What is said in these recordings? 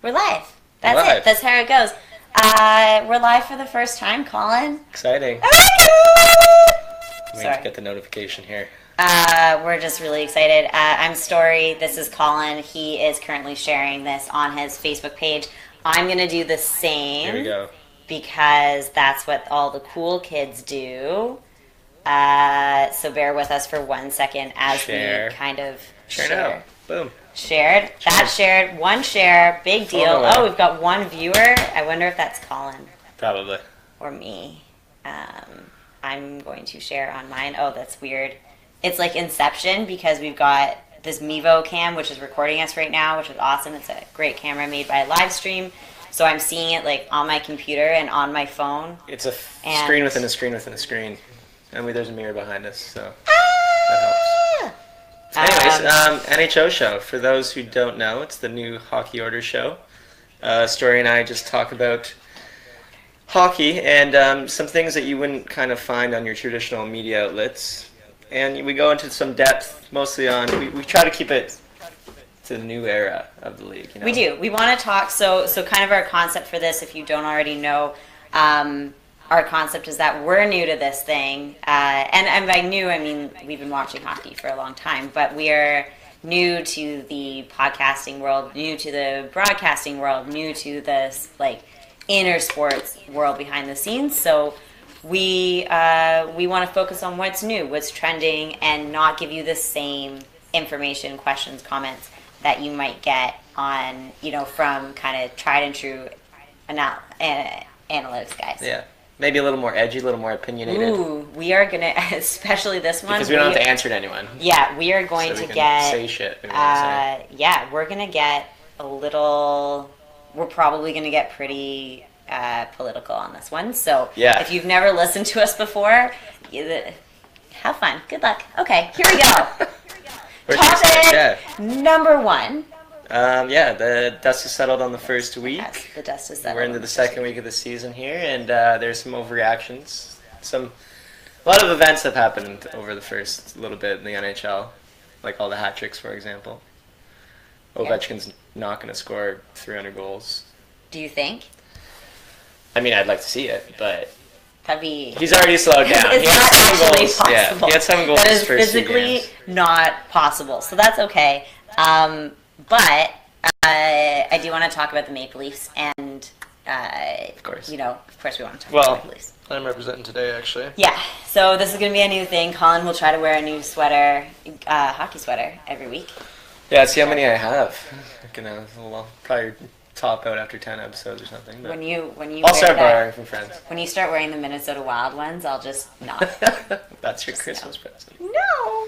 We're live. That's We're live. it. That's how it goes. We're live for the first time, Colin. Exciting. Oh We need to get the notification here. We're just really excited. I'm Storie. This is Colin. He is currently sharing this on his Facebook page. I'm going to do the same. Here we go. Because that's what all the cool kids do. So bear with us for 1 second as we kind of share. Now. Boom. Shared. That shared. One share. Big deal. Oh, we've got one viewer. I wonder if that's Colin. Probably. Or me. I'm going to share on mine. Oh, that's weird. It's like Inception because we've got this Mevo cam, which is recording us right now, which is awesome. It's a great camera made by Livestream. So I'm seeing it like on my computer and on my phone. It's a screen within a screen within a screen. And there's a mirror behind us, so that helps. Anyways, NHO Show. For those who don't know, it's the new hockey order show. Storie and I just talk about hockey and some things that you wouldn't kind of find on your traditional media outlets. And we go into some depth, mostly on, we try to keep it to the new era of the league. You know? We do. We want to talk, so kind of our concept for this, if you don't already know, our concept is that we're new to this thing, and by new, I mean we've been watching hockey for a long time, but we are new to the podcasting world, new to the broadcasting world, new to this like inner sports world behind the scenes. So we want to focus on what's new, what's trending, and not give you the same information, questions, comments that you might get on from kind of tried and true analytics guys. Yeah. Maybe a little more edgy, a little more opinionated. Ooh, we are going to, especially this one. Because we don't have to answer to anyone. Yeah, we are going to get... say shit. Yeah, we're going to get a little... We're probably going to get pretty political on this one. So if you've never listened to us before, have fun. Good luck. Okay, here we go. Topic number one. The dust is settled on the first week. Yes, the dust is settled. We're into the second week of the season here, and there's some overreactions. A lot of events have happened over the first little bit in the NHL, like all the hat tricks, for example. Ovechkin's not going to score 300 goals. Do you think? I mean, I'd like to see it, but he's already slowed down. It's not actually possible. Yeah, he had 7 goals. That is physically not possible, so that's okay. But I do want to talk about the Maple Leafs, and of course, we want to talk about the Maple Leafs. I'm representing today, actually. Yeah, so this is going to be a new thing. Colin will try to wear a new sweater, hockey sweater, every week. Yeah, see how many I have. I'll probably top out after 10 episodes or something. But I'll start borrowing from friends. When you start wearing the Minnesota Wild ones, I'll just not. That's your Christmas present. No.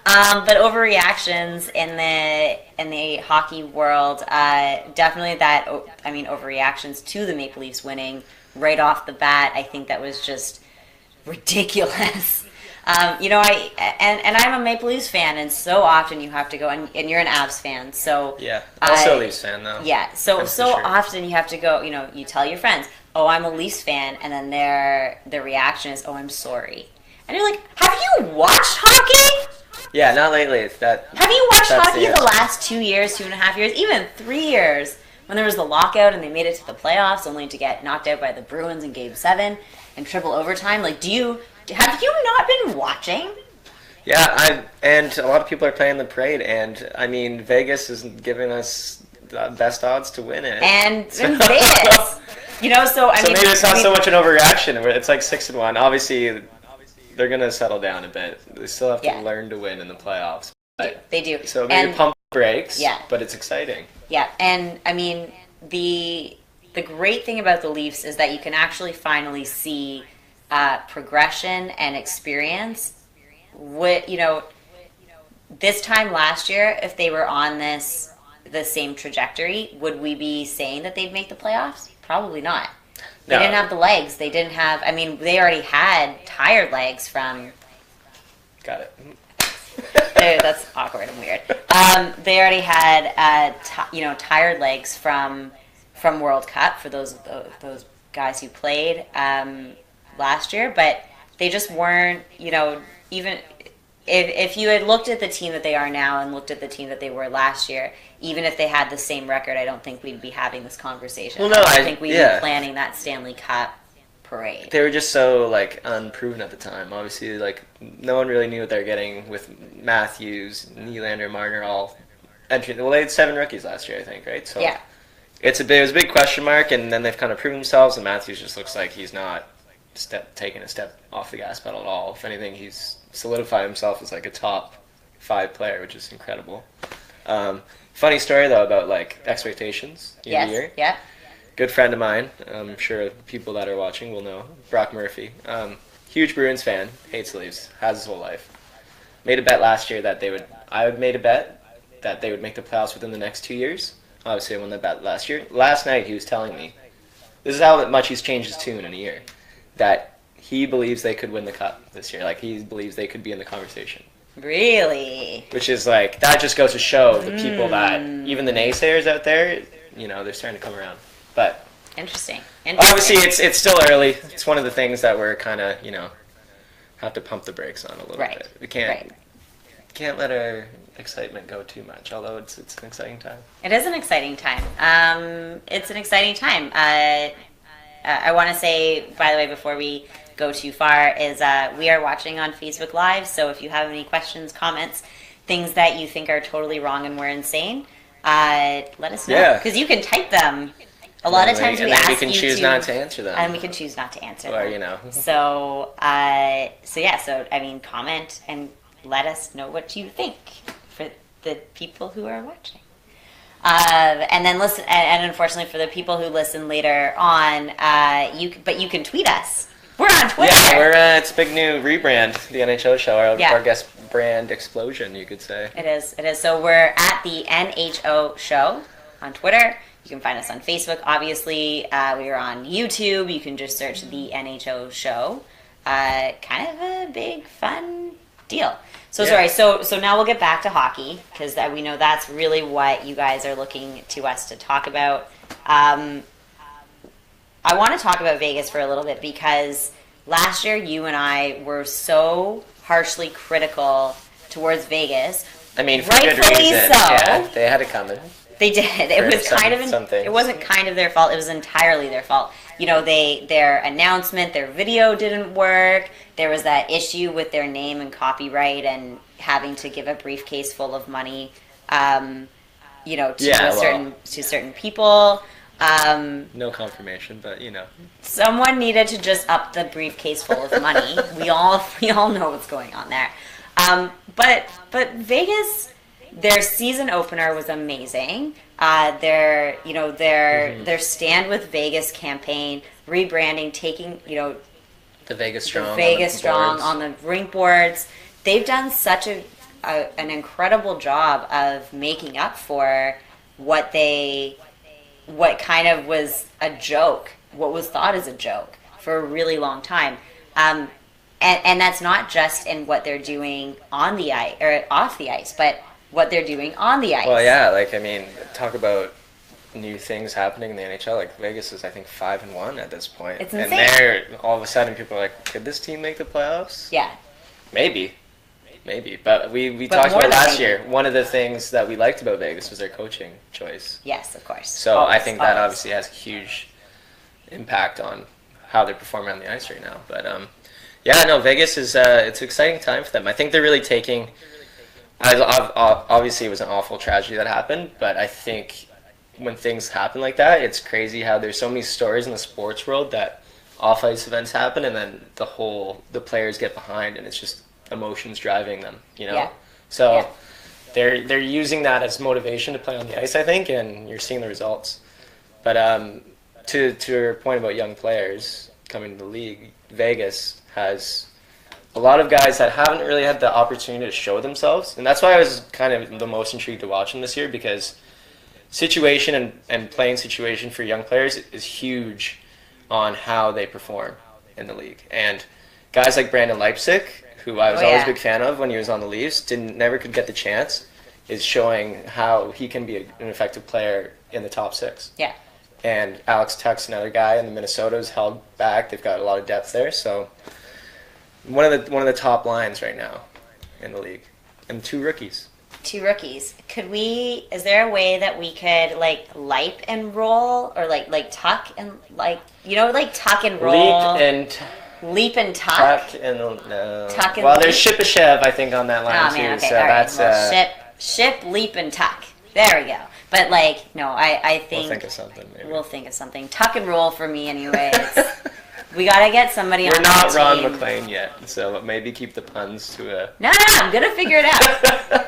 But overreactions in the hockey world, definitely overreactions to the Maple Leafs winning right off the bat. I think that was just ridiculous. I'm a Maple Leafs fan, and so often you have to go, and you're an Avs fan, so yeah, also a Leafs fan though. Yeah, so often you have to go. You tell your friends, "Oh, I'm a Leafs fan," and then their reaction is, "Oh, I'm sorry," and you're like, "Have you watched hockey?" Yeah, not lately. Have you watched hockey the last 2 years, 2.5 years, even 3 years, when there was the lockout and they made it to the playoffs only to get knocked out by the Bruins in Game 7 and triple overtime? Like, have you not been watching? Yeah, and a lot of people are playing the parade, and I mean, Vegas is giving us the best odds to win it. And in Vegas, so maybe it's not so much an overreaction. It's like 6-1. Obviously, they're going to settle down a bit. They still have to learn to win in the playoffs. They do. So maybe pump brakes, but it's exciting. Yeah, and I mean, the great thing about the Leafs is that you can actually finally see progression and experience. This time last year, if they were on the same trajectory, would we be saying that they'd make the playoffs? Probably not. They didn't have the legs. They didn't have... I mean, they already had tired legs from... Got it. That's awkward and weird. They already had, tired legs from World Cup for those guys who played last year, but they just weren't, even... if you had looked at the team that they are now and looked at the team that they were last year, even if they had the same record, I don't think we'd be having this conversation. Well, no, I think we'd be planning that Stanley Cup parade. They were just so like unproven at the time. Obviously, like no one really knew what they were getting with Matthews, Nylander, Marner all entering. Well, they had 7 rookies last year, I think, right? So yeah. It was a big question mark, and then they've kind of proven themselves, and Matthews just looks like he's not taking a step off the gas pedal at all. If anything, he's solidified himself as like a top 5 player, which is incredible. Funny story, though, about like expectations year to year. Yeah. Good friend of mine, I'm sure people that are watching will know, Brock Murphy. Huge Bruins fan, hates the Leafs, has his whole life. Made a bet last year that I made a bet that they would make the playoffs within the next 2 years. Obviously, I won that bet last year. Last night, he was telling me, this is how much he's changed his tune in a year, that he believes they could win the Cup this year. Like, he believes they could be in the conversation. Really? Which is like, that just goes to show the people that, even the naysayers out there, they're starting to come around. But Interesting. Obviously, it's still early. It's one of the things that we're kind of, have to pump the brakes on a little bit. We can't let our excitement go too much, although it's an exciting time. It is an exciting time. It's an exciting time. I want to say, by the way, before we go too far, is we are watching on Facebook Live, so if you have any questions, comments, things that you think are totally wrong and we're insane, let us know. Because you can type them. A lot of times we ask you to... we can choose not to answer them. And we can choose not to answer them. Or, So, comment and let us know what you think for the people who are watching. And then listen, and unfortunately for the people who listen later on, you can tweet us. We're on Twitter. Yeah, it's a big new rebrand, the NHO Show, our guest brand explosion, you could say. It is. So we're at the NHO Show on Twitter. You can find us on Facebook. Obviously, we are on YouTube. You can just search the NHO Show. Kind of a big, fun deal. So now we'll get back to hockey, because we know that's really what you guys are looking to us to talk about. I want to talk about Vegas for a little bit, because last year you and I were so harshly critical towards Vegas. I mean, for good reason. Yeah, they had it coming. They did. It was it wasn't kind of their fault. It was entirely their fault. Their announcement, their video didn't work. There was that issue with their name and copyright and having to give a briefcase full of money, to certain people. No confirmation, but Someone needed to just up the briefcase full of money. we all know what's going on there. But Vegas, their season opener was amazing. Their Stand with Vegas campaign, rebranding, taking the Vegas Strong on the rink boards. They've done such an incredible job of making up for what kind of was a joke, what was thought as a joke for a really long time. And that's not just in what they're doing on the ice or off the ice, but what they're doing on the ice. Well, yeah, talk about new things happening in the NHL. Like, Vegas is, I think, 5-1 at this point. It's insane. And there, all of a sudden, people are like, could this team make the playoffs? Yeah. Maybe. But we talked about last year. One of the things that we liked about Vegas was their coaching choice. Yes, of course. So I think that obviously has a huge impact on how they're performing on the ice right now. But, Vegas is it's an exciting time for them. I think they're really taking... Obviously, it was an awful tragedy that happened, but I think when things happen like that, it's crazy how there's so many stories in the sports world that off-ice events happen, and then the players get behind, and it's just emotions driving them, Yeah. So they're using that as motivation to play on the ice, I think, and you're seeing the results. But to your point about young players coming to the league, Vegas has a lot of guys that haven't really had the opportunity to show themselves. And that's why I was kind of the most intrigued to watch them this year, because situation and playing situation for young players is huge on how they perform in the league. And guys like Brandon Leipsic, who I was always a big fan of when he was on the Leafs, never could get the chance, is showing how he can be an effective player in the top 6. Yeah. And Alex Tuch's another guy, and the Minnesota's held back. They've got a lot of depth there, so... One of the top lines right now. in the league, and 2 rookies. 2 rookies. Is there a way that we could like leap and roll, or like tuck and like, like tuck and roll? Leap and tuck? Tuck and no. Tuck and well, leap? there's Ship I think on that line Oh too. man, okay, So all right. that's Well, ship, leap and tuck. There we go. But like, no, I think we'll think of something. Maybe. We'll think of something. Tuck and roll for me, anyways. We gotta get somebody on We're not that Ron team. McLean yet, so maybe keep the puns to a. No, I'm gonna figure it out.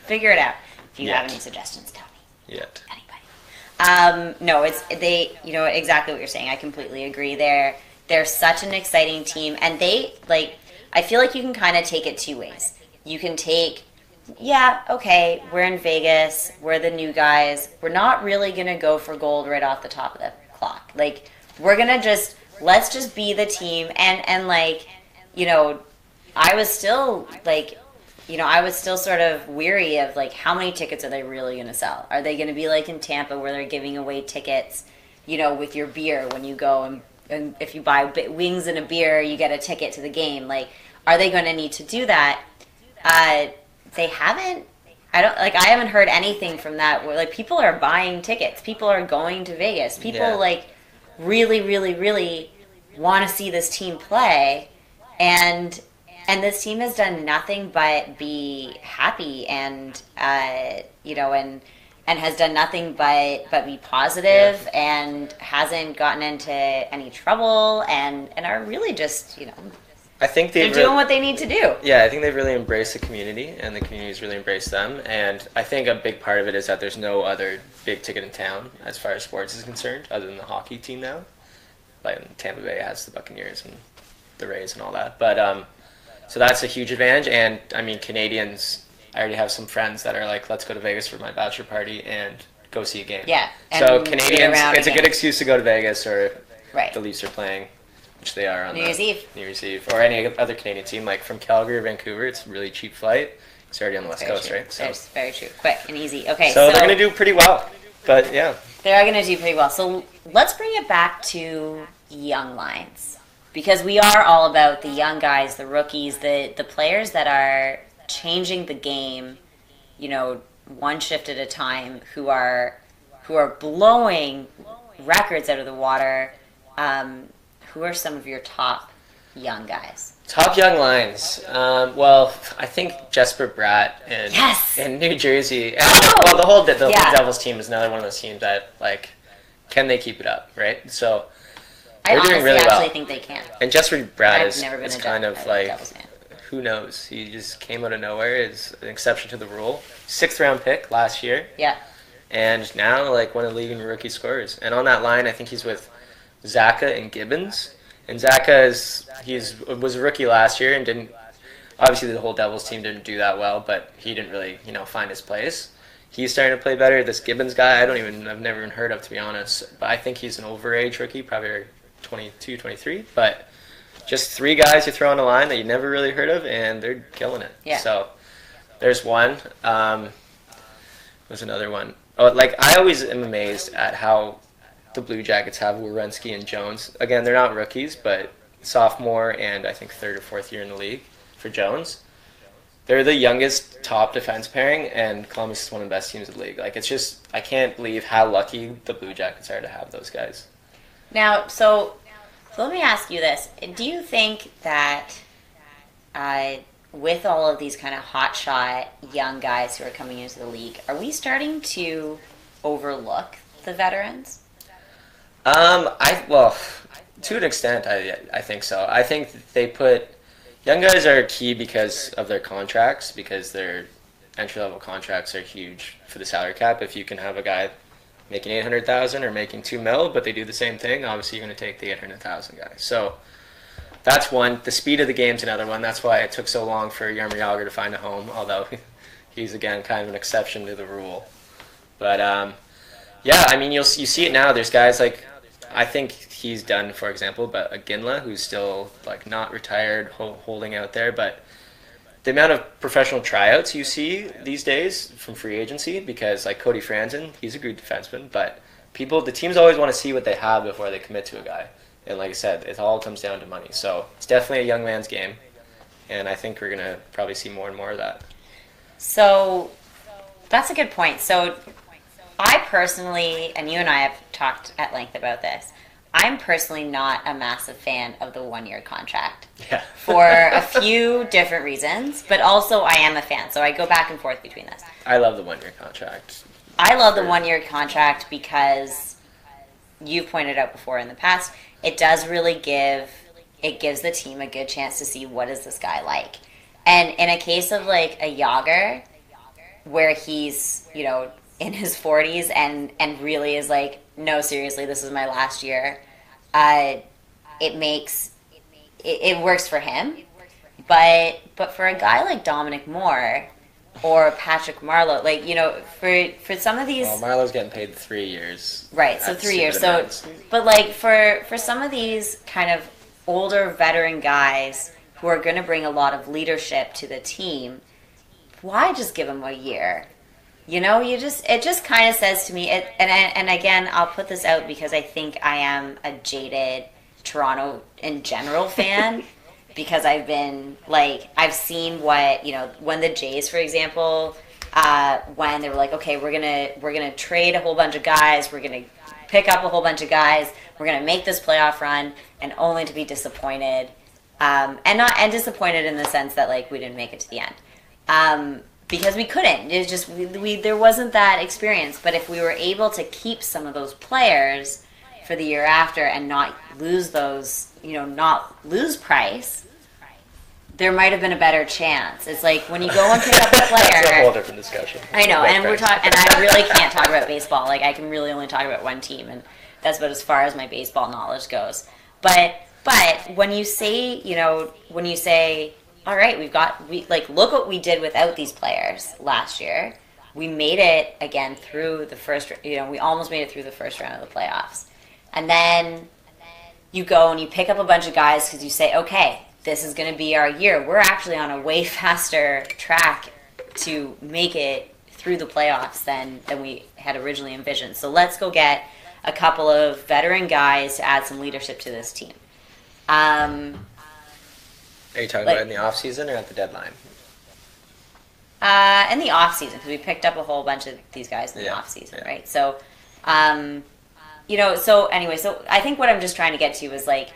Figure it out. If you have any suggestions, tell me. Yet. Anybody. No, exactly what you're saying. I completely agree. They're such an exciting team, and I feel like you can kind of take it 2 ways. You can take, okay, we're in Vegas, we're the new guys, we're not really gonna go for gold right off the top of the clock. Like, we're gonna let's just be the team, and like, I was still sort of weary of like, how many tickets are they really going to sell? Are they going to be like in Tampa where they're giving away tickets, with your beer when you go, and if you buy wings and a beer, you get a ticket to the game? Like, are they going to need to do that? They haven't. I haven't heard anything from that where like people are buying tickets. People are going to Vegas. People like really, really, really want to see this team play, and this team has done nothing but be happy, and and has done nothing but be positive, and hasn't gotten into any trouble, and are really just I think they're doing what they need to do. Yeah, I think they've really embraced the community, and the community's really embraced them. And I think a big part of it is that there's no other big ticket in town as far as sports is concerned, other than the hockey team now. Like Tampa Bay has the Buccaneers and the Rays and all that. But so that's a huge advantage. And I mean, Canadians, I already have some friends that are like, let's go to Vegas for my bachelor party and go see a game. Yeah. So Canadians, it's a good excuse to go to Vegas, or the Leafs are playing, which they are on New Year's Eve, or any other Canadian team, like from Calgary or Vancouver. It's a really cheap flight. It's already on the West Coast, right? So it's very true. Quick and easy. Okay, so they're going to do pretty well. But yeah. They are going to do pretty well. So let's bring it back to young lines, because we are all about the young guys, the rookies, the players that are changing the game, one shift at a time, who are blowing records out of the water. Who are some of your top young guys? Top young lines. Well, I think Jesper Bratt in New Jersey. And, the whole Devils team is another one of those teams that, like, can they keep it up, right? So they're doing really well. I actually think they can. And Jesper Bratt is kind of like, Devils fan. Who knows? He just came out of nowhere. Is an exception to the rule. 6th round pick last year. Yeah. And now, like, one of the league and rookie scorers. And on that line, I think he's with Zaka and Gibbons. And Zaka was a rookie last year and didn't. Obviously, the whole Devils team didn't do that well, but he didn't really, find his place. He's starting to play better. This Gibbons guy, I've never even heard of, to be honest. But I think he's an overage rookie, probably 22, 23. But just 3 guys you throw on the line that you never really heard of, and they're killing it. Yeah. So there's one. There's another one. Oh, like, I always am amazed at how the Blue Jackets have Werenski and Jones. Again, they're not rookies, but sophomore and I think 3rd or 4th year in the league for Jones. They're the youngest top defense pairing, and Columbus is one of the best teams in the league. Like, it's just, I can't believe how lucky the Blue Jackets are to have those guys. Now, so let me ask you this. Do you think that with all of these kind of hotshot young guys who are coming into the league, are we starting to overlook the veterans? To an extent, I think so. I think they put young guys are key because of their contracts, because their entry-level contracts are huge for the salary cap. If you can have a guy making $800,000 or making $2 million, but they do the same thing, obviously you're going to take the $800,000 guy. So that's one. The speed of the game's another one. That's why it took so long for Jaromir Jagr to find a home, although he's, again, kind of an exception to the rule. But, yeah, I mean, you see it now. There's guys like, I think he's done, for example, but Ginla, who's still, like, not retired, holding out there. But the amount of professional tryouts you see these days from free agency, because, like, Cody Franzen, he's a good defenseman, but the teams always want to see what they have before they commit to a guy. And like I said, it all comes down to money. So it's definitely a young man's game. and I think we're going to probably see more and more of that. So that's a good point. So I personally, and you and I have talked at length about this, I'm personally not a massive fan of the 1-year contract. Yeah. For a few different reasons, but also I am a fan, so I go back and forth between this. I love the 1-year contract. I love the 1-year contract because you've pointed out before in the past, it does really gives the team a good chance to see what is this guy like. And in a case of like a Yager, where he's, in his 40s and really is like, no, seriously, this is my last year, it works for him. But for a guy like Dominic Moore or Patrick Marleau, like, for some of these... Well, Marlowe's getting paid 3 years. Right, so 3 years. So, but like for some of these kind of older veteran guys who are going to bring a lot of leadership to the team, why just give them a year? It just kind of says to me, and again, I'll put this out because I think I am a jaded Toronto in general fan, because I've seen what, when the Jays, for example, when they were like, okay, we're gonna trade a whole bunch of guys, we're gonna pick up a whole bunch of guys, we're gonna make this playoff run, and only to be disappointed, and disappointed in the sense that like we didn't make it to the end. Because we couldn't. It's just there wasn't that experience. But if we were able to keep some of those players for the year after and not lose those, not lose price, there might have been a better chance. It's like when you go and pick up a player. That's a whole different discussion. I know, and we're talking, and I really can't talk about baseball. Like I can really only talk about one team, and that's about as far as my baseball knowledge goes. But when you say, all right, look what we did without these players last year. We made it again through the first, we almost made it through the first round of the playoffs. And then you go and you pick up a bunch of guys because you say, okay, this is going to be our year. We're actually on a way faster track to make it through the playoffs than we had originally envisioned. So let's go get a couple of veteran guys to add some leadership to this team. Are you talking about in the off season or at the deadline? In the off season, because we picked up a whole bunch of these guys in the off season, right? So, so anyway, so I think what I'm just trying to get to is like,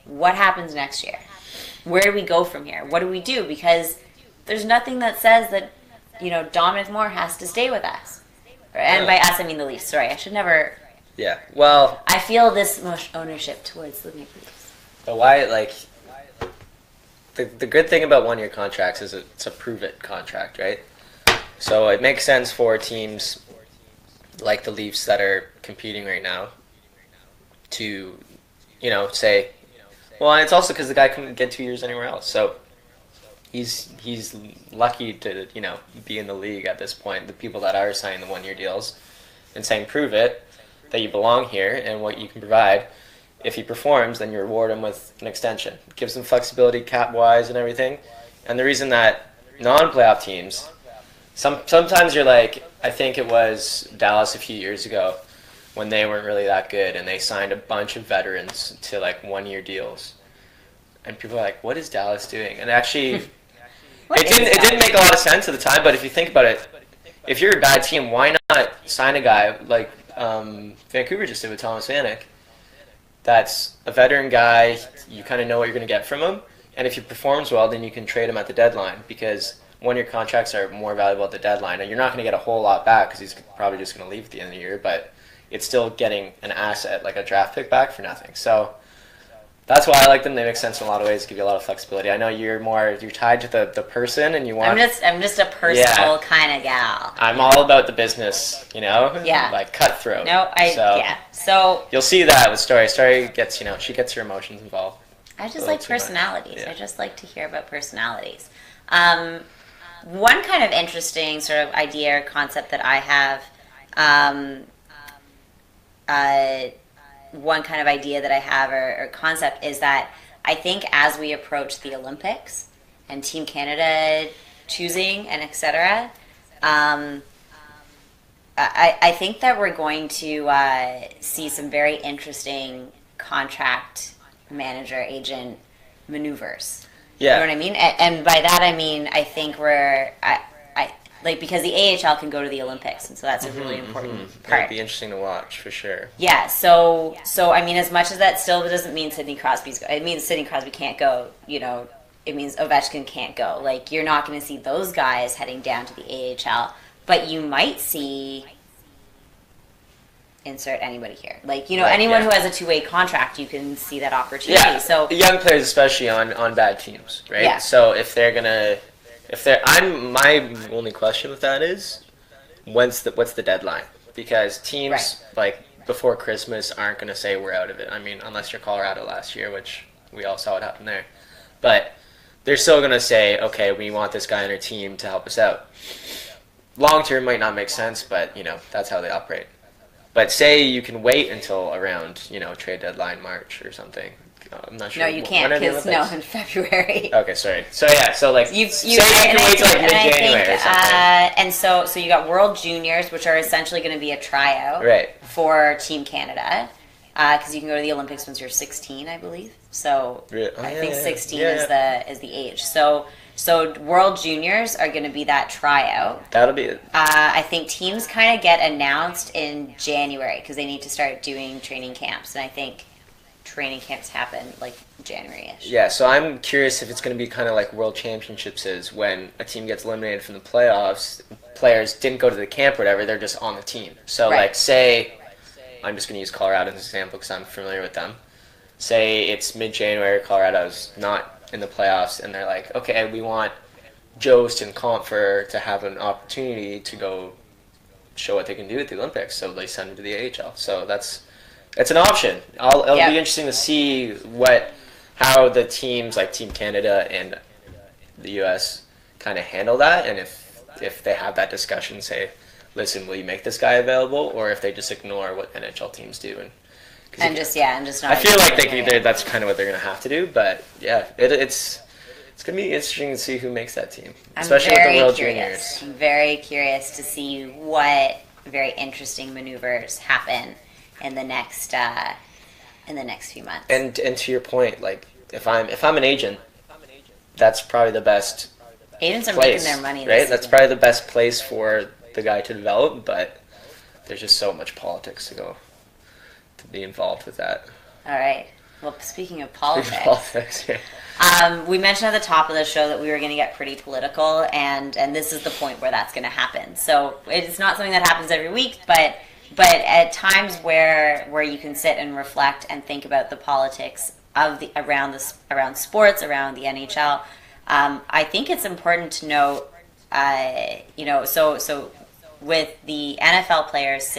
what happens next year? Where do we go from here? What do we do? Because there's nothing that says that, Dominic Moore has to stay with us. And by us, I mean the Leafs. Sorry, I should never. Yeah. Well. I feel this much ownership towards the Maple Leafs. But why, like? The good thing about 1-year contracts is it's a prove-it contract, right? So it makes sense for teams like the Leafs that are competing right now to, say, well, and it's also because the guy couldn't get 2 years anywhere else. So he's lucky to, be in the league at this point, the people that are signing the 1-year deals and saying, prove it, that you belong here and what you can provide. If he performs, then you reward him with an extension. It gives him flexibility cap-wise and everything. And the reason that non-playoff teams, sometimes you're like, I think it was Dallas a few years ago when they weren't really that good and they signed a bunch of veterans to like 1-year deals. And people are like, what is Dallas doing? And actually, it didn't make a lot of sense at the time, but if you think about it, if you're a bad team, why not sign a guy like Vancouver just did with Thomas Vanek? That's a veteran guy, you kind of know what you're going to get from him, and if he performs well, then you can trade him at the deadline, because 1-year contracts are more valuable at the deadline, and you're not going to get a whole lot back, because he's probably just going to leave at the end of the year, but it's still getting an asset, like a draft pick back for nothing. So that's why I like them. They make sense in a lot of ways, give you a lot of flexibility. I know you're tied to the person, and you want... I'm just a personal kind of gal. I'm all about the business, Yeah. Like cutthroat. So you'll see that with Storie. Storie gets, she gets her emotions involved. I just like personalities. Yeah. I just like to hear about personalities. One kind of interesting sort of idea or concept that I have, one kind of idea that I have or concept is that I think as we approach the Olympics and Team Canada choosing and etc., I think that we're going to see some very interesting contract manager agent maneuvers. Yeah. You know what I mean? And by that I mean I think I like because the AHL can go to the Olympics, and so that's a really important part. It'd be interesting to watch for sure. Yeah. So I mean, as much as that still doesn't mean Sidney Crosby's. It means Sidney Crosby can't go. You know, it means Ovechkin can't go. Like you're not going to see those guys heading down to the AHL, but you might see. Insert anybody here. Like, you know, anyone who has a two-way contract, you can see that opportunity. Yeah, so young players especially on bad teams, right? Yeah. So my only question with that is what's the deadline? Because teams like before Christmas aren't going to say we're out of it. I mean, unless you're Colorado last year, which we all saw what happened there. But they're still going to say, okay, we want this guy on our team to help us out. Long term might not make sense, but you know, that's how they operate. But say you can wait until around, you know, trade deadline March or something. I'm not sure. no, you can't because in February. Okay, sorry. So yeah, so like you say you can wait till like mid-January or something. And so you got World Juniors, which are essentially going to be a tryout for Team Canada, because you can go to the Olympics once you're 16, I believe. So I think 16 is the age. So World Juniors are going to be that tryout. That'll be it. I think teams kind of get announced in January because they need to start doing training camps, and I think training camps happen like January-ish. Yeah, so I'm curious if it's going to be kind of like World Championships is when a team gets eliminated from the playoffs, players didn't go to the camp or whatever, they're just on the team. So like say, I'm just going to use Colorado as an example because I'm familiar with them. Say it's mid-January, Colorado's not in the playoffs, and they're like, okay, we want Jost and Compher to have an opportunity to go show what they can do at the Olympics, so they send them to the AHL. So that's an option. It'll be interesting to see how the teams like Team Canada and the U.S. kind of handle that, and if they have that discussion, say, listen, will you make this guy available, or if they just ignore what NHL teams do and just not. I feel like that's kind of what they're going to have to do, but yeah, it's going to be interesting to see who makes that team, especially with the World Juniors. I'm very curious to see what very interesting maneuvers happen in the next few months. And to your point, like if I'm an agent, that's probably the best. Agents are place, making their money, right? That's probably the best place for the guy to develop, but there's just so much politics to be involved with that. All right. Well, speaking of politics, we mentioned at the top of the show that we were going to get pretty political, and this is the point where that's going to happen. So it's not something that happens every week, but at times where you can sit and reflect and think about the politics of around sports, around the NHL, I think it's important to note, so with the NFL players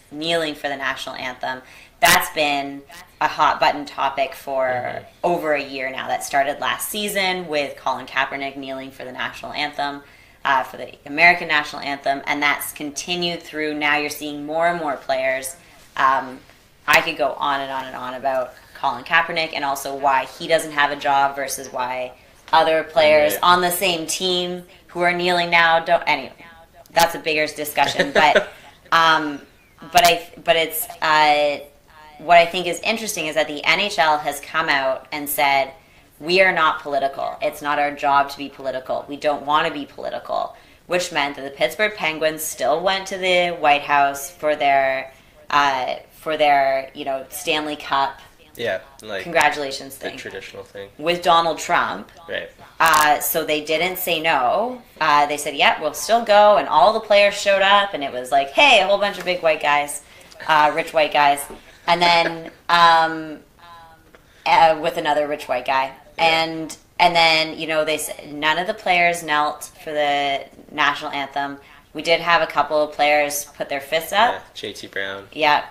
kneeling for the national anthem, that's been a hot button topic for over a year now. That started last season with Colin Kaepernick kneeling for the national anthem, for the American national anthem, and that's continued through. Now you're seeing more and more players. I could go on and on and on about Colin Kaepernick and also why he doesn't have a job versus why other players on the same team who are kneeling now don't. Anyway, that's a bigger discussion, but it's what I think is interesting is that the NHL has come out and said, we are not political. It's not our job to be political. We don't want to be political, which meant that the Pittsburgh Penguins still went to the White House for their Stanley Cup. Yeah, like congratulations thing. The traditional thing. With Donald Trump. Right. So they didn't say no. They said, yeah, we'll still go. And all the players showed up. And it was like, hey, a whole bunch of big white guys, rich white guys. And then with another rich white guy. Yeah. And then, they said none of the players knelt for the national anthem. We did have a couple of players put their fists up. Yeah, JT Brown. Yeah.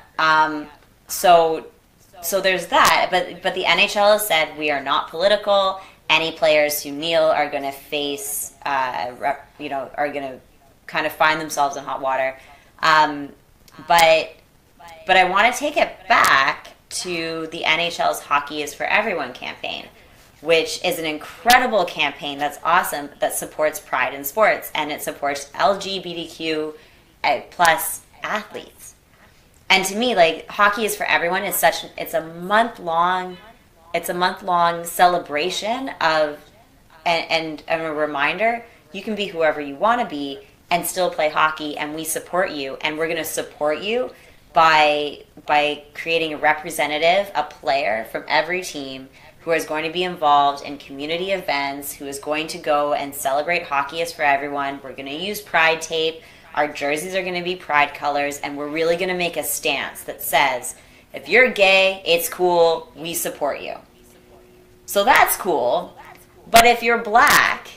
So there's that, but the NHL has said we are not political. Any players who kneel are going to face, are going to kind of find themselves in hot water. But I want to take it back to the NHL's Hockey is for Everyone campaign, which is an incredible campaign that's awesome, that supports pride in sports, and it supports LGBTQ plus athletes. And to me, like, Hockey is for Everyone is it's a month-long month-long celebration of and a reminder you can be whoever you want to be and still play hockey, and we support you, and we're going to support you by creating a representative, a player from every team who is going to be involved in community events, who is going to go and celebrate Hockey is for Everyone. We're going to use pride tape. Our jerseys are going to be pride colors, and we're really going to make a stance that says, if you're gay, it's cool, we support you. So that's cool. But if you're black,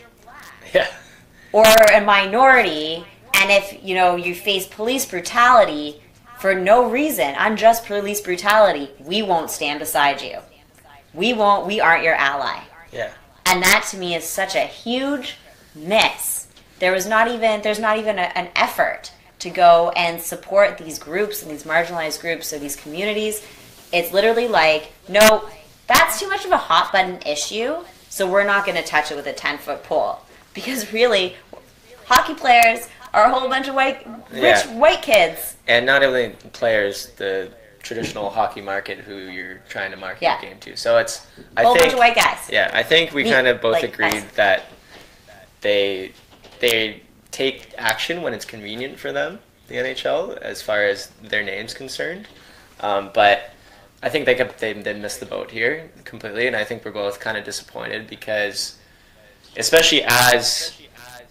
Yeah. or a minority, and if you face police brutality for no reason, unjust police brutality, we won't stand beside you. We aren't your ally. Yeah. And that to me is such a huge miss. There's not even an effort to go and support these groups and these marginalized groups or these communities. It's literally like, no, that's too much of a hot button issue, so we're not going to touch it with a 10-foot pole. Because really, hockey players are a whole bunch of rich white kids. And not only players, the traditional hockey market who you're trying to market your game to. So it's, a whole bunch of white guys. Yeah, I think we kind of both agreed us. that they take action when it's convenient for them, the NHL, as far as their name's concerned. But I think they missed the boat here completely, and I think we're both kind of disappointed because, especially as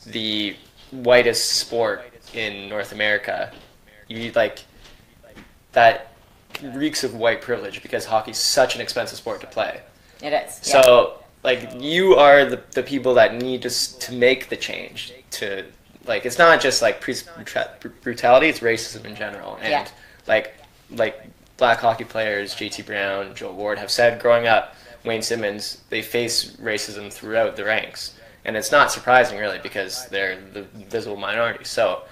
the whitest sport in North America, you that reeks of white privilege because hockey's such an expensive sport to play. It is. Yeah. So you are the people that need to make the change to it's not just brutality, it's racism in general. And like black hockey players, JT Brown, Joe Ward have said growing up, Wayne Simmons, they face racism throughout the ranks. And it's not surprising, really, because they're the visible minority. So,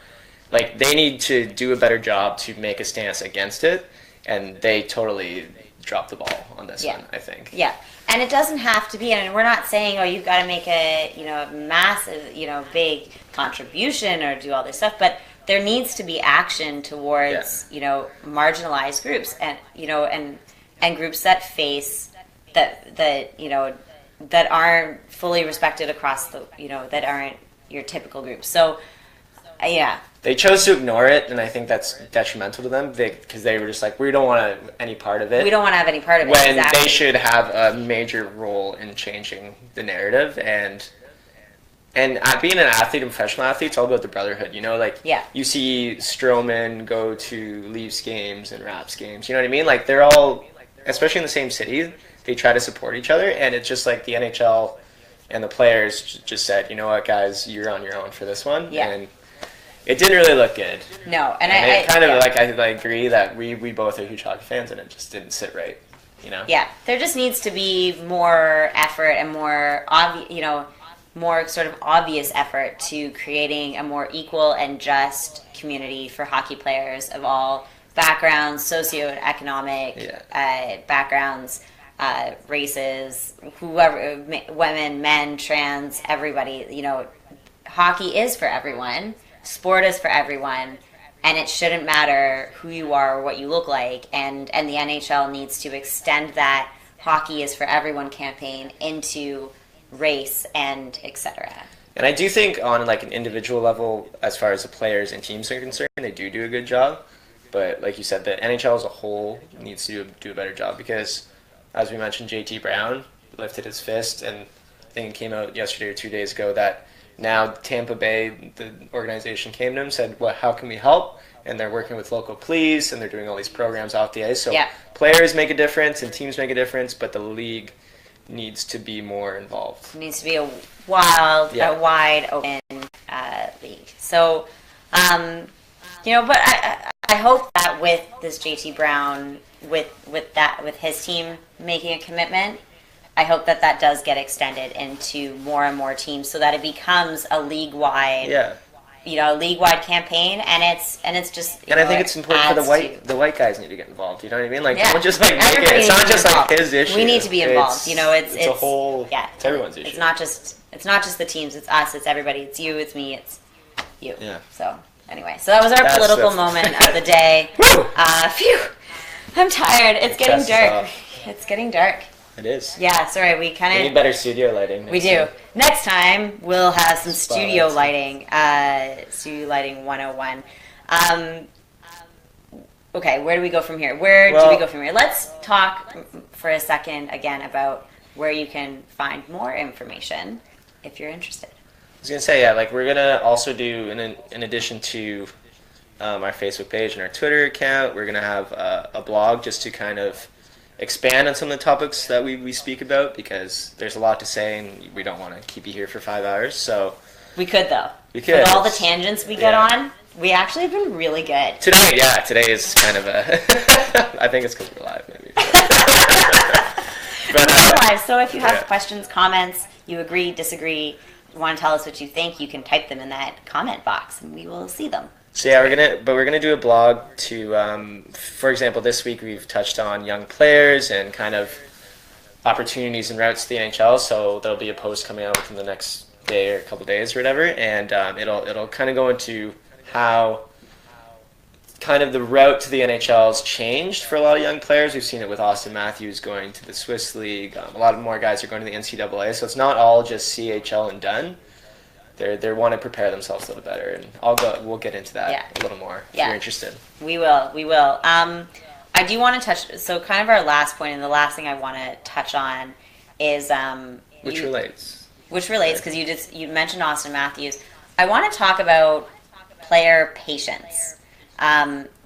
they need to do a better job to make a stance against it, and they totally dropped the ball on this one, I think. Yeah, and it doesn't have to be, and we're not saying, you've got to make a, massive, big contribution or do all this stuff, but there needs to be action towards, marginalized groups and, and groups that face that aren't fully respected across that aren't your typical groups. So, yeah. They chose to ignore it, and I think that's detrimental to them because they were just we don't want any part of it. We don't want to have any part of it. When they should have a major role in changing the narrative and being an athlete, a professional athlete, it's all about the brotherhood. You see Stroman go to Leafs games and Raps games. You know what I mean? They're all, especially in the same city, they try to support each other, and it's just the NHL and the players just said, you know what, guys, you're on your own for this one. Yeah. And it didn't really look good. No, and I agree that we both are huge hockey fans, and it just didn't sit right. Yeah, there just needs to be more effort and more more sort of obvious effort to creating a more equal and just community for hockey players of all backgrounds, socioeconomic backgrounds, races, whoever, women, men, trans, everybody. Hockey is for everyone. Sport is for everyone, and it shouldn't matter who you are or what you look like. And the NHL needs to extend that hockey is for everyone campaign into race and etc. And I do think on an individual level, as far as the players and teams are concerned, they do a good job. But like you said, the NHL as a whole needs to do a better job because, as we mentioned, JT Brown lifted his fist, and I think it came out yesterday or 2 days ago that now Tampa Bay, the organization, came to him and said, well, how can we help? And they're working with local police, and they're doing all these programs off the ice. So players make a difference and teams make a difference, but the league needs to be more involved. It needs to be a wide open league. So, but I hope that with this JT Brown, with his team making a commitment, I hope that does get extended into more and more teams so that it becomes a league-wide league-wide campaign, and it's just. And I think it's important for the white guys need to get involved. You know what I mean? Don't just make it. It's not just his issue. We need to be involved. It's a whole. Yeah. It's everyone's issue. It's not just the teams. It's us. It's everybody. It's you. It's me. It's you. Yeah. So anyway, that was our political moment of the day. Phew. I'm tired. It's getting dark. It's getting dark. It is. Yeah, sorry, we kind We of... need better studio lighting. We do. Next time, we'll have some studio Spotlights. lighting. Studio lighting 101. Okay, where do we go from here? Where do we go from here? Let's talk for a second again about where you can find more information if you're interested. I was gonna say, yeah, like we're gonna also do in addition to our Facebook page and our Twitter account, we're gonna have a blog just to kind of expand on some of the topics that we speak about, because there's a lot to say and we don't want to keep you here for 5 hours. So We could, though. we could. With all the tangents we get Yeah. on, we actually have been really good. Today is kind of a. I think it's because we're live, maybe. But, We're live, so if you have yeah. questions, comments, you agree, disagree, you want to tell us what you think, you can type them in that comment box and we will see them. So yeah, we're gonna do a blog to, for example, this week we've touched on young players and kind of opportunities and routes to the NHL. So there'll be a post coming out within the next day or a couple days or whatever, and it'll kind of go into how kind of the route to the NHL has changed for a lot of young players. We've seen it with Austin Matthews going to the Swiss League. A lot more guys are going to the NCAA, so it's not all just CHL and done. They want to prepare themselves a little better, and we'll get into that a little more if you're interested. We will. I do want to touch, so kind of our last point, and the last thing I want to touch on is Which relates because you mentioned Austin Matthews. I want to talk about player patience.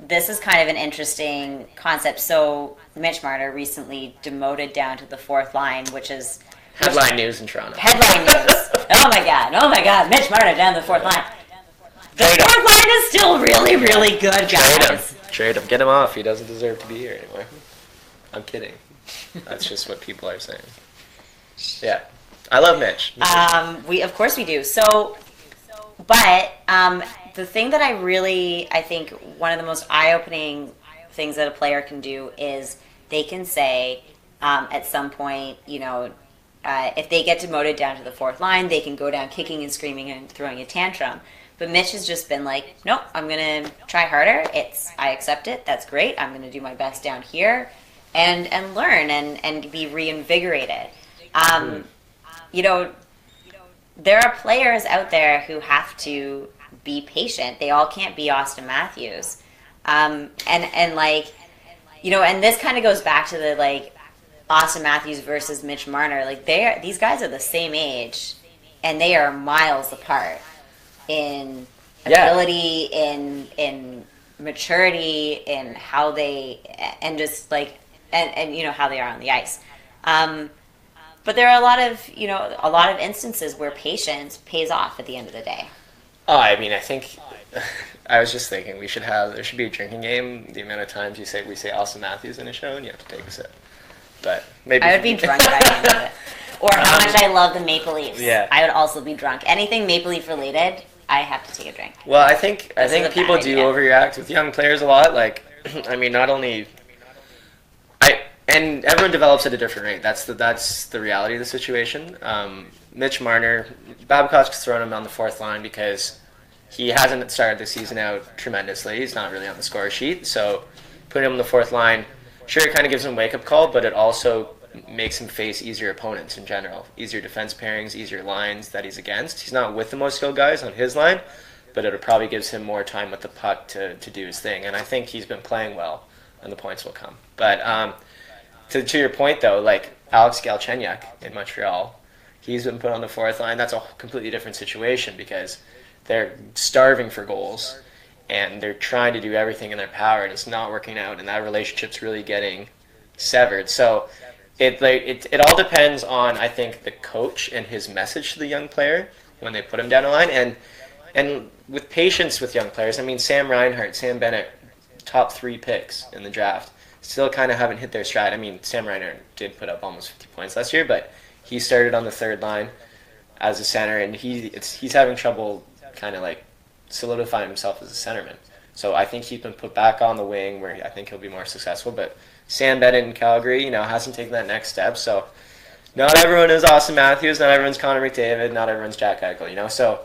This is kind of an interesting concept. So Mitch Marner recently demoted down to the fourth line, which is headline news in Toronto. Headline news. Oh my God, Mitch Marner down the fourth line. The fourth line is still really, really good, guys. Trade him. Get him off. He doesn't deserve to be here anymore. I'm kidding. That's just what people are saying. Yeah. I love Mitch. Of course we do. So, but the thing that I think one of the most eye-opening things that a player can do is they can say at some point, if they get demoted down to the fourth line, they can go down kicking and screaming and throwing a tantrum. But Mitch has just been like, nope, I'm going to try harder. I accept it. That's great. I'm going to do my best down here and learn and be reinvigorated. There are players out there who have to be patient. They all can't be Austin Matthews. And this kind of goes back to the, Austin Matthews versus Mitch Marner. These guys are the same age, and they are miles apart in ability, in maturity, in how they, and just how they are on the ice. But there are a lot of instances where patience pays off at the end of the day. Oh, I mean, I think I was just thinking there should be a drinking game. The amount of times we say Austin Matthews in a show, and you have to take a sip. But maybe I would be drunk by the end of it. Or how much I love the Maple Leafs. Yeah. I would also be drunk. Anything Maple Leaf related, I have to take a drink. Well, I think people do overreact with young players a lot. And everyone develops at a different rate. That's the reality of the situation. Mitch Marner, Babcock's thrown him on the fourth line because he hasn't started the season out tremendously. He's not really on the score sheet. So putting him on the fourth line, sure, it kind of gives him a wake-up call, but it also makes him face easier opponents in general. Easier defense pairings, easier lines that he's against. He's not with the most skilled guys on his line, but it probably gives him more time with the puck to do his thing. And I think he's been playing well, and the points will come. But to your point, though, Alex Galchenyuk in Montreal, he's been put on the fourth line. That's a completely different situation because they're starving for goals, and they're trying to do everything in their power, and it's not working out, and that relationship's really getting severed. So it all depends on, I think, the coach and his message to the young player when they put him down the line, and with patience with young players. I mean, Sam Reinhart, Sam Bennett, top 3 picks in the draft, still kind of haven't hit their stride. I mean, Sam Reinhart did put up almost 50 points last year, but he started on the third line as a center, and he's having trouble kind of solidifying himself as a centerman. So I think he's been put back on the wing where I think he'll be more successful. But Sam Bennett in Calgary, hasn't taken that next step. So not everyone is Austin Matthews, not everyone's Connor McDavid, not everyone's Jack Eichel, So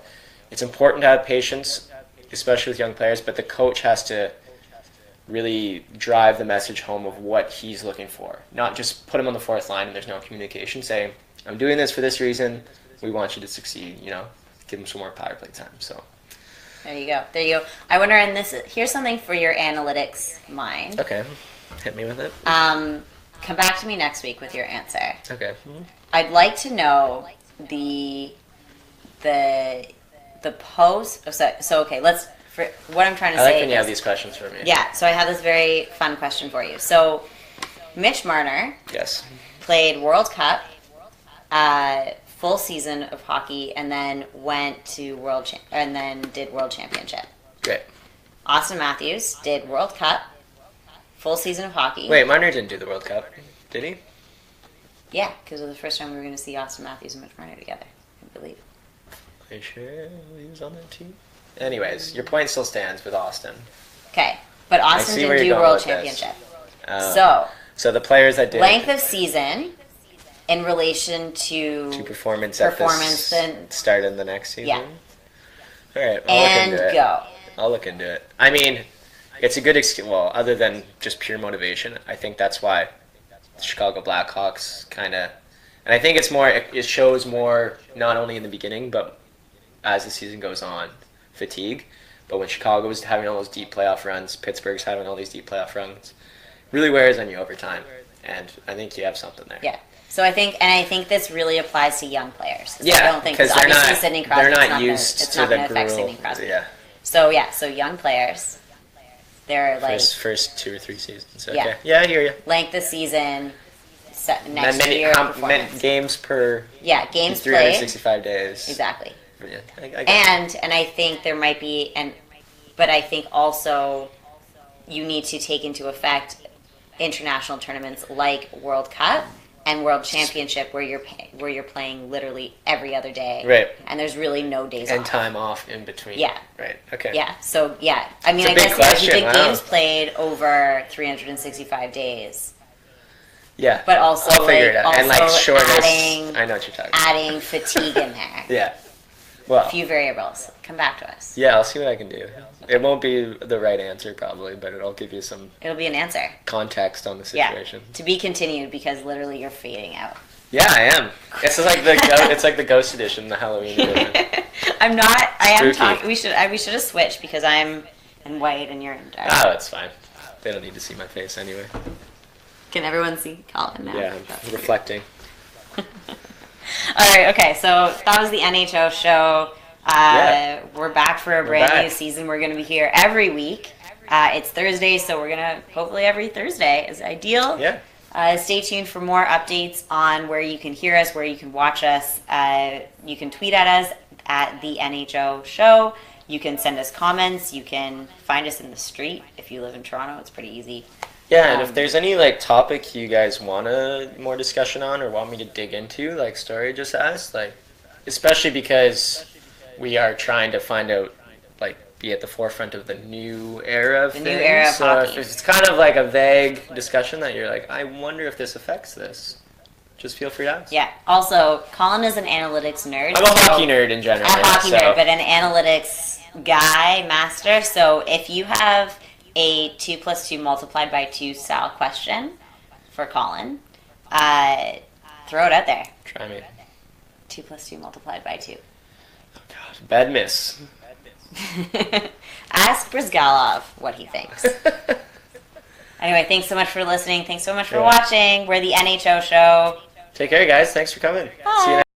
it's important to have patience, especially with young players, but the coach has to really drive the message home of what he's looking for. Not just put him on the fourth line and there's no communication. Say, I'm doing this for this reason. We want you to succeed, Give him some more power play time. So There you go. I wonder, and here's something for your analytics mind. Okay. Hit me with it. Come back to me next week with your answer. Okay. I'd like to know the post. So okay, for what I'm trying to I say. like when you have these questions for me. Yeah. So I have this very fun question for you. So Mitch Marner. Yes. Played World Cup, full season of hockey, and then went to did World Championship. Great. Austin Matthews did World Cup, full season of hockey. Wait, Marner didn't do the World Cup, did he? Yeah, because it was the first time we were going to see Austin Matthews and Mitch Marner together, I believe. Are you sure he was on that team? Anyways, your point still stands with Austin. Okay, but Austin didn't do World Championship. So the players that did length of season in relation to performance at the start of the next season. Yeah. All right, I'll look into it. I mean, it's a good excuse. Well, other than just pure motivation, I think that's why the Chicago Blackhawks kind of, and I think it's more. It shows more not only in the beginning, but as the season goes on, fatigue. But when Chicago was having all those deep playoff runs, Pittsburgh's having all these deep playoff runs, really wears on you over time. And I think you have something there. Yeah. So I think this really applies to young players. Yeah, I don't think because Sidney Crosby, they're not used to the affect Sidney Crosby. Yeah. So young players, they're like first 2 or 3 seasons. Okay. Yeah, I hear you. Length of season, next year performance. Games per. Yeah, games 365 days. Exactly. Yeah, and I think there might be but I think also you need to take into effect international tournaments like World Cup and World Championship where you're playing literally every other day. Right. And there's really no days off. And off. time off in between. Yeah. Right. Okay. Yeah. So I mean, I guess the big games played over 365 days. Yeah. But also I'll figure it out. And shortest. I know what you're talking about. Adding fatigue in there. Yeah. Well, a few variables. Come back to us. Yeah, I'll see what I can do. It won't be the right answer probably, but it'll give you some. It'll be an answer. Context on the situation. Yeah. To be continued because literally you're fading out. Yeah, I am. It's like the Ghost Edition, the Halloween edition. I'm not. I am Spooky. talking. We should have switched because I'm in white and you're in dark. Oh, that's fine. They don't need to see my face anyway. Can everyone see Colin now? Yeah, I'm reflecting. All right, okay, so that was the NHO show. We're back for a brand new season. We're going to be here every week. It's Thursday, so we're going to, hopefully every Thursday is ideal. Yeah. Stay tuned for more updates on where you can hear us, where you can watch us. You can tweet at us at the NHO Show. You can send us comments. You can find us in the street. If you live in Toronto, it's pretty easy. Yeah, and if there's any topic you guys want more discussion on or want me to dig into, like Storie just asked, especially because we are trying to find out, be at the forefront of the new era of things. New era of hockey. If it's kind of a vague discussion that you're I wonder if this affects this, just feel free to ask. Yeah. Also, Colin is an analytics nerd. I'm a hockey nerd in general. A hockey nerd, but an analytics guy, master. So if you have a 2 + 2 multiplied by 2 style question for Colin, throw it out there. Try me. 2 + 2 multiplied by 2. Oh God, bad miss. Ask Brizgalov what he thinks. Anyway, thanks so much for listening. Thanks so much for watching. We're the NHO Show. Take care, guys. Thanks for coming. Bye. See you next